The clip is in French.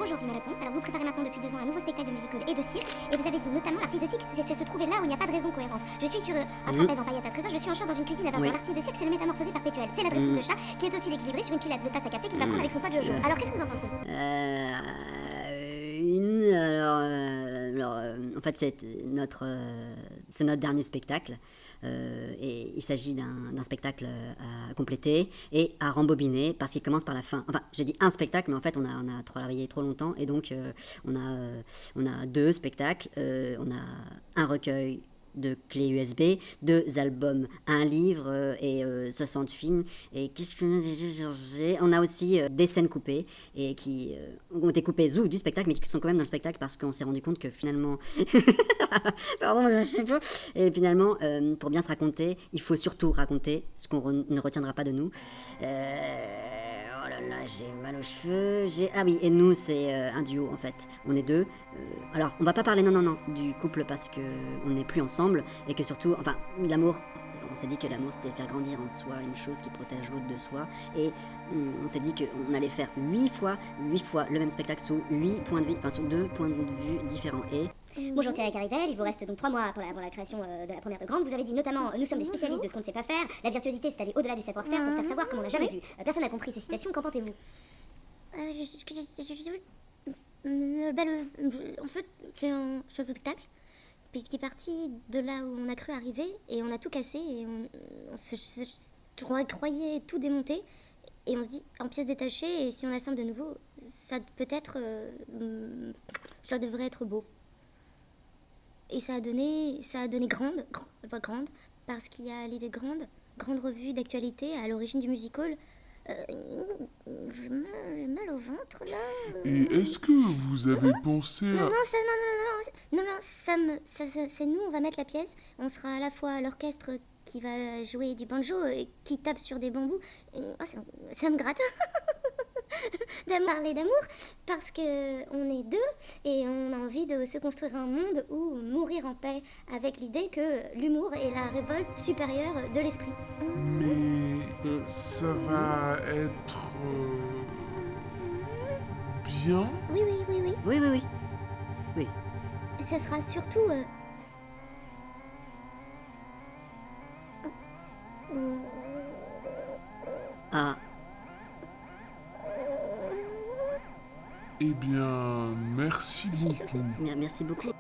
aujourd'hui mes réponses. Alors vous préparez maintenant depuis 2 ans un nouveau spectacle de musical et de cirque, et vous avez dit notamment l'artiste de cirque, c'est se trouver là où il n'y a pas de raison cohérente. Je suis sur un trapèze en paillettes à trésor, je suis en short dans une cuisine à 20 Oui. heures. L'artiste de cirque, c'est le métamorphosé perpétuel. C'est la dresseuse de chat qui est aussi l'équilibré sur une pilate de tasse à café qu'il va prendre avec son pote Jojo. Alors qu'est-ce que vous en pensez? En fait, c'est notre dernier spectacle. Et il s'agit d'un spectacle à compléter et à rembobiner parce qu'il commence par la fin. Enfin, j'ai dit un spectacle, mais en fait, on a travaillé trop longtemps et donc on a 2 spectacles. On a un recueil de clés USB, 2 albums, un livre et 60 films. Et qu'est-ce que on a aussi des scènes coupées et qui ont été coupées du spectacle, mais qui sont quand même dans le spectacle parce qu'on s'est rendu compte que finalement, pardon, je sais pas. Et finalement, pour bien se raconter, il faut surtout raconter ce qu'on ne retiendra pas de nous. Oh là là, j'ai mal aux cheveux. Ah oui, et nous, c'est un duo en fait. On est 2. Alors, on va pas parler non du couple parce que on n'est plus ensemble et que surtout, enfin, l'amour. On s'est dit que l'amour c'était faire grandir en soi une chose qui protège l'autre de soi et on s'est dit qu'on allait faire 8 fois le même spectacle sous 8 points de vue, enfin sous 2 points de vue différents. Et Bonjour Thierry Carivel, il vous reste donc 3 mois pour la création de la première de grande. Vous avez dit notamment nous sommes des spécialistes de ce qu'on ne sait pas faire. La virtuosité c'est aller au-delà du savoir-faire pour faire savoir comme on n'a jamais vu. Personne n'a compris ces citations, qu'en pensez-vous? En fait, c'est un spectacle puisqu'il est parti de là où on a cru arriver et on a tout cassé et on croyait tout démonter et on se dit en pièces détachées et si on assemble de nouveau, ça peut-être ça devrait être beau. Et ça a donné grande parce qu'il y a l'idée grande revue d'actualité à l'origine du musical. J'ai mal au ventre là. Et est-ce que vous avez pensé à... C'est nous, on va mettre la pièce. On sera à la fois l'orchestre qui va jouer du banjo et qui tape sur des bambous. Ça me gratte de parler d'amour parce que on est 2 et on a envie de se construire un monde où mourir en paix avec l'idée que l'humour est la révolte supérieure de l'esprit. Mais ça va être... bien? Oui. Ça sera surtout... Ah, Eh bien, merci beaucoup. merci beaucoup.